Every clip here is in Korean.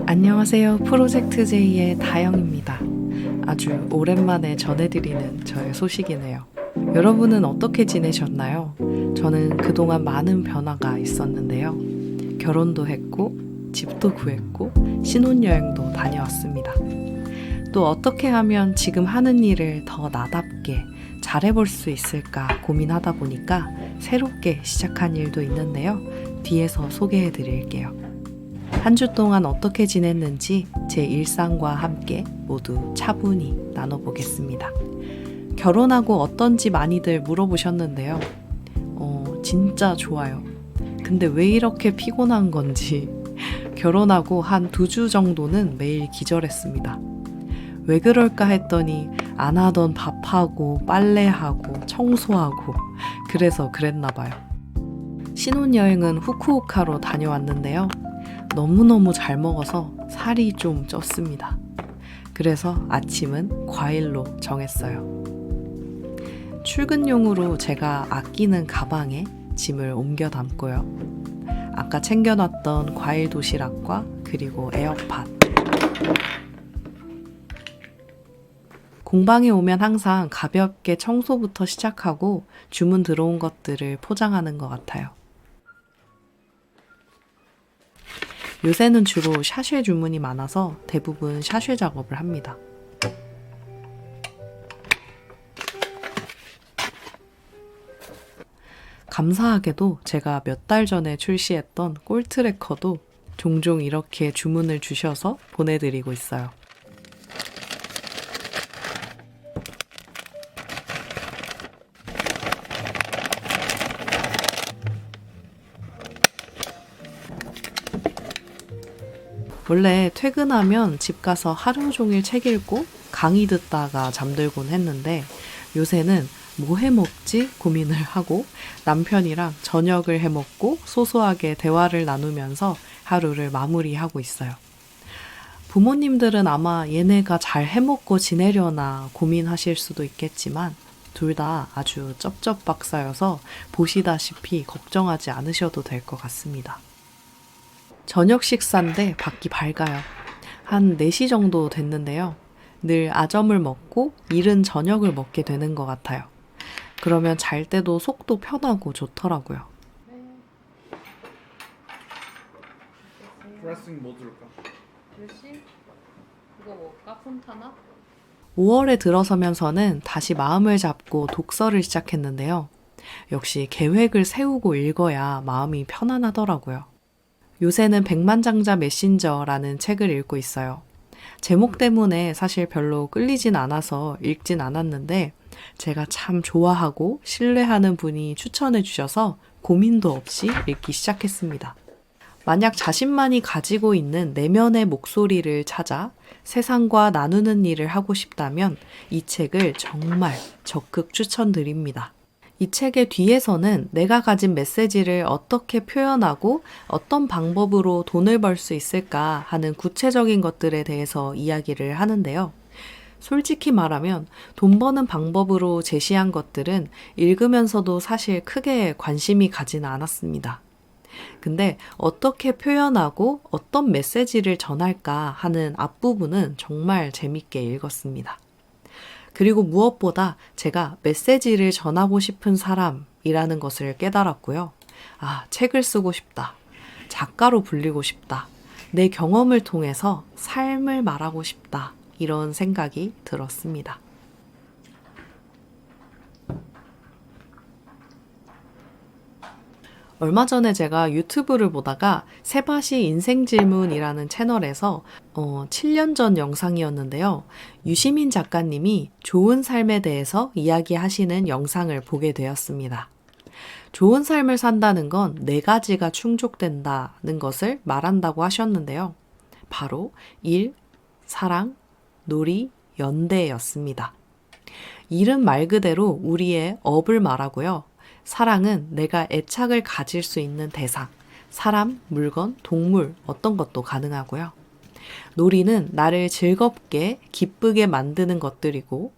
안녕하세요. 프로젝트 J의 다영입니다. 아주 오랜만에 전해드리는 저의 소식이네요. 여러분은 어떻게 지내셨나요? 저는 그동안 많은 변화가 있었는데요. 결혼도 했고, 집도 구했고, 신혼여행도 다녀왔습니다. 또 어떻게 하면 지금 하는 일을 더 나답게 잘해볼 수 있을까 고민하다 보니까 새롭게 시작한 일도 있는데요. 뒤에서 소개해 드릴게요. 한 주 동안 어떻게 지냈는지 제 일상과 함께 모두 차분히 나눠보겠습니다. 결혼하고 어떤지 많이들 물어보셨는데요. 진짜 좋아요. 근데 왜 이렇게 피곤한 건지 결혼하고 한 2주 정도는 매일 기절했습니다. 왜 그럴까 했더니 안 하던 밥하고 빨래하고 청소하고 그래서 그랬나 봐요. 신혼여행은 후쿠오카로 다녀왔는데요. 너무너무 잘 먹어서 살이 좀 쪘습니다. 그래서 아침은 과일로 정했어요. 출근용으로 제가 아끼는 가방에 짐을 옮겨 담고요. 아까 챙겨놨던 과일 도시락과 그리고 에어팟. 공방에 오면 항상 가볍게 청소부터 시작하고 주문 들어온 것들을 포장하는 것 같아요. 요새는 주로 샤쉐 주문이 많아서 대부분 샤쉐 작업을 합니다. 감사하게도 제가 몇 달 전에 출시했던 꼴트래커도 종종 이렇게 주문을 주셔서 보내드리고 있어요. 원래 퇴근하면 집 가서 하루 종일 책 읽고 강의 듣다가 잠들곤 했는데 요새는 뭐 해먹지 고민을 하고 남편이랑 저녁을 해먹고 소소하게 대화를 나누면서 하루를 마무리하고 있어요. 부모님들은 아마 얘네가 잘 해먹고 지내려나 고민하실 수도 있겠지만 둘 다 아주 쩝쩝박사여서 보시다시피 걱정하지 않으셔도 될 것 같습니다. 저녁 식사인데 밖이 밝아요. 한 4시 정도 됐는데요. 늘 아점을 먹고 이른 저녁을 먹게 되는 것 같아요. 그러면 잘 때도 속도 편하고 좋더라고요. 드레싱 뭐 줄까? 드레싱? 이거 먹을까? 폰타나? 5월에 들어서면서는 다시 마음을 잡고 독서를 시작했는데요. 역시 계획을 세우고 읽어야 마음이 편안하더라고요. 요새는 백만장자 메신저라는 책을 읽고 있어요. 제목 때문에 사실 별로 끌리진 않아서 읽진 않았는데 제가 참 좋아하고 신뢰하는 분이 추천해 주셔서 고민도 없이 읽기 시작했습니다. 만약 자신만이 가지고 있는 내면의 목소리를 찾아 세상과 나누는 일을 하고 싶다면 이 책을 정말 적극 추천드립니다. 이 책의 뒤에서는 내가 가진 메시지를 어떻게 표현하고 어떤 방법으로 돈을 벌 수 있을까 하는 구체적인 것들에 대해서 이야기를 하는데요. 솔직히 말하면 돈 버는 방법으로 제시한 것들은 읽으면서도 사실 크게 관심이 가지는 않았습니다. 근데 어떻게 표현하고 어떤 메시지를 전할까 하는 앞부분은 정말 재밌게 읽었습니다. 그리고 무엇보다 제가 메시지를 전하고 싶은 사람이라는 것을 깨달았고요. 책을 쓰고 싶다. 작가로 불리고 싶다. 내 경험을 통해서 삶을 말하고 싶다. 이런 생각이 들었습니다. 얼마 전에 제가 유튜브를 보다가 세바시 인생질문이라는 채널에서 7년 전 영상이었는데요. 유시민 작가님이 좋은 삶에 대해서 이야기하시는 영상을 보게 되었습니다. 좋은 삶을 산다는 건 4가지가 충족된다는 것을 말한다고 하셨는데요. 바로 일, 사랑, 놀이, 연대였습니다. 일은 말 그대로 우리의 업을 말하고요. 사랑은 내가 애착을 가질 수 있는 대상, 사람, 물건, 동물, 어떤 것도 가능하고요. 놀이는 나를 즐겁게, 기쁘게 만드는 것들이고,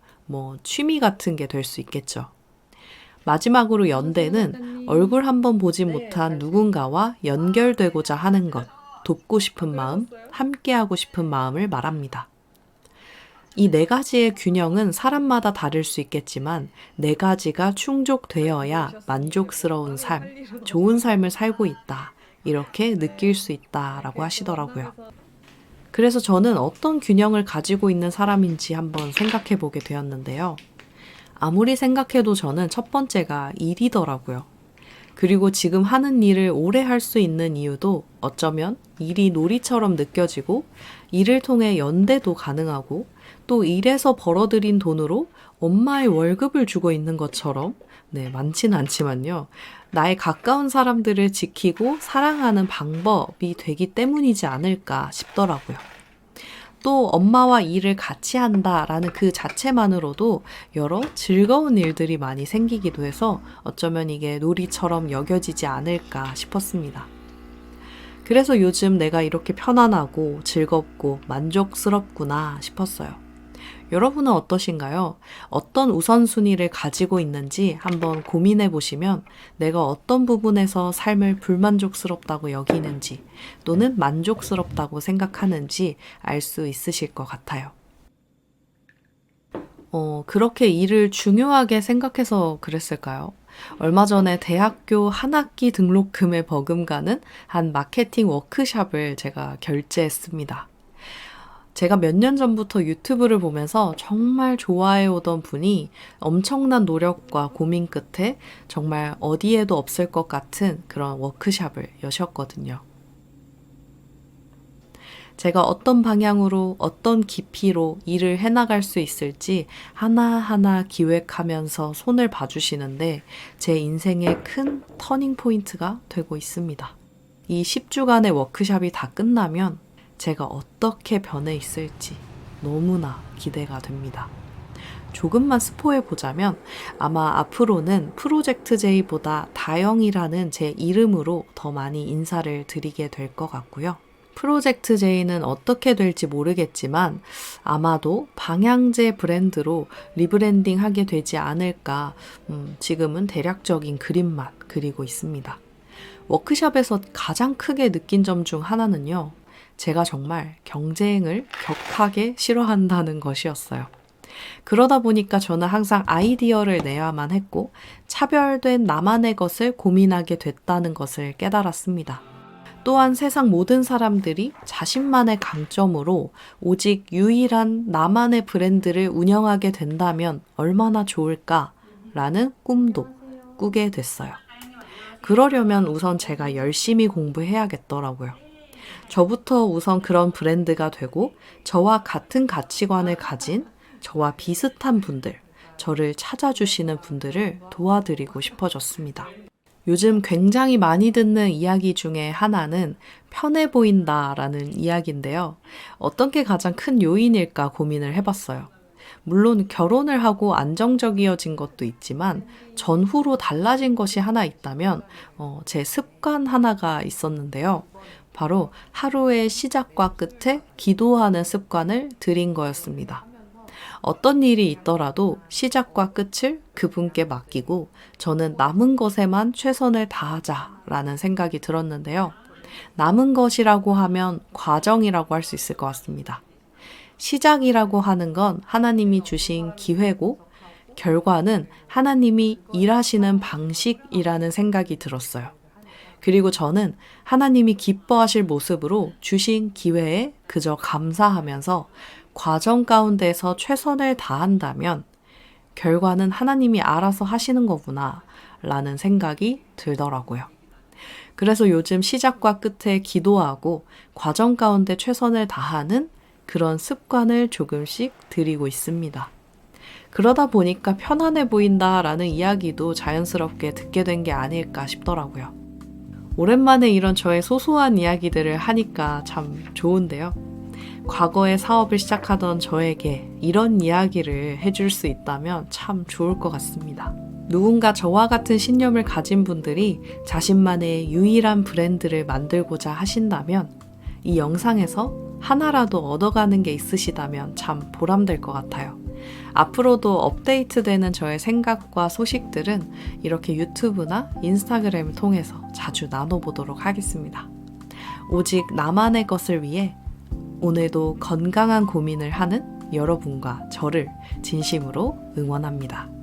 취미 같은 게 될 수 있겠죠. 마지막으로 연대는 얼굴 한번 보지 못한 누군가와 연결되고자 하는 것, 돕고 싶은 마음, 함께하고 싶은 마음을 말합니다. 이 네 가지의 균형은 사람마다 다를 수 있겠지만 네 가지가 충족되어야 만족스러운 삶, 좋은 삶을 살고 있다. 이렇게 느낄 수 있다라고 하시더라고요. 그래서 저는 어떤 균형을 가지고 있는 사람인지 한번 생각해 보게 되었는데요. 아무리 생각해도 저는 첫 번째가 일이더라고요. 그리고 지금 하는 일을 오래 할 수 있는 이유도 어쩌면 일이 놀이처럼 느껴지고 일을 통해 연대도 가능하고 또 일에서 벌어들인 돈으로 엄마의 월급을 주고 있는 것처럼 많지는 않지만요. 나의 가까운 사람들을 지키고 사랑하는 방법이 되기 때문이지 않을까 싶더라고요. 또 엄마와 일을 같이 한다라는 그 자체만으로도 여러 즐거운 일들이 많이 생기기도 해서 어쩌면 이게 놀이처럼 여겨지지 않을까 싶었습니다. 그래서 요즘 내가 이렇게 편안하고 즐겁고 만족스럽구나 싶었어요. 여러분은 어떠신가요? 어떤 우선순위를 가지고 있는지 한번 고민해 보시면 내가 어떤 부분에서 삶을 불만족스럽다고 여기는지 또는 만족스럽다고 생각하는지 알 수 있으실 것 같아요. 그렇게 일을 중요하게 생각해서 그랬을까요? 얼마 전에 대학교 한 학기 등록금에 버금가는 한 마케팅 워크숍을 제가 결제했습니다. 제가 몇 년 전부터 유튜브를 보면서 정말 좋아해 오던 분이 엄청난 노력과 고민 끝에 정말 어디에도 없을 것 같은 그런 워크숍을 여셨거든요. 제가 어떤 방향으로 어떤 깊이로 일을 해나갈 수 있을지 하나하나 기획하면서 손을 봐주시는데 제 인생의 큰 터닝 포인트가 되고 있습니다. 이 10주간의 워크숍이 다 끝나면 제가 어떻게 변해 있을지 너무나 기대가 됩니다. 조금만 스포해 보자면 아마 앞으로는 프로젝트 J보다 다영이라는 제 이름으로 더 많이 인사를 드리게 될 것 같고요. 프로젝트 J는 어떻게 될지 모르겠지만 아마도 방향제 브랜드로 리브랜딩 하게 되지 않을까 지금은 대략적인 그림만 그리고 있습니다. 워크숍에서 가장 크게 느낀 점 중 하나는요. 제가 정말 경쟁을 격하게 싫어한다는 것이었어요. 그러다 보니까 저는 항상 아이디어를 내야만 했고 차별된 나만의 것을 고민하게 됐다는 것을 깨달았습니다. 또한 세상 모든 사람들이 자신만의 강점으로 오직 유일한 나만의 브랜드를 운영하게 된다면 얼마나 좋을까라는 꿈도 꾸게 됐어요. 그러려면 우선 제가 열심히 공부해야겠더라고요. 저부터 우선 그런 브랜드가 되고 저와 같은 가치관을 가진 저와 비슷한 분들, 저를 찾아주시는 분들을 도와드리고 싶어졌습니다. 요즘 굉장히 많이 듣는 이야기 중에 하나는 편해 보인다라는 이야기인데요. 어떤 게 가장 큰 요인일까 고민을 해봤어요. 물론 결혼을 하고 안정적이어진 것도 있지만 전후로 달라진 것이 하나 있다면 제 습관 하나가 있었는데요. 바로 하루의 시작과 끝에 기도하는 습관을 들인 거였습니다. 어떤 일이 있더라도 시작과 끝을 그분께 맡기고 저는 남은 것에만 최선을 다하자라는 생각이 들었는데요. 남은 것이라고 하면 과정이라고 할 수 있을 것 같습니다. 시작이라고 하는 건 하나님이 주신 기회고 결과는 하나님이 일하시는 방식이라는 생각이 들었어요. 그리고 저는 하나님이 기뻐하실 모습으로 주신 기회에 그저 감사하면서 과정 가운데서 최선을 다한다면 결과는 하나님이 알아서 하시는 거구나 라는 생각이 들더라고요. 그래서 요즘 시작과 끝에 기도하고 과정 가운데 최선을 다하는 그런 습관을 조금씩 들이고 있습니다. 그러다 보니까 편안해 보인다라는 이야기도 자연스럽게 듣게 된 게 아닐까 싶더라고요. 오랜만에 이런 저의 소소한 이야기들을 하니까 참 좋은데요. 과거에 사업을 시작하던 저에게 이런 이야기를 해줄 수 있다면 참 좋을 것 같습니다. 누군가 저와 같은 신념을 가진 분들이 자신만의 유일한 브랜드를 만들고자 하신다면 이 영상에서 하나라도 얻어가는 게 있으시다면 참 보람될 것 같아요. 앞으로도 업데이트되는 저의 생각과 소식들은 이렇게 유튜브나 인스타그램을 통해서 자주 나눠보도록 하겠습니다. 오직 나만의 것을 위해 오늘도 건강한 고민을 하는 여러분과 저를 진심으로 응원합니다.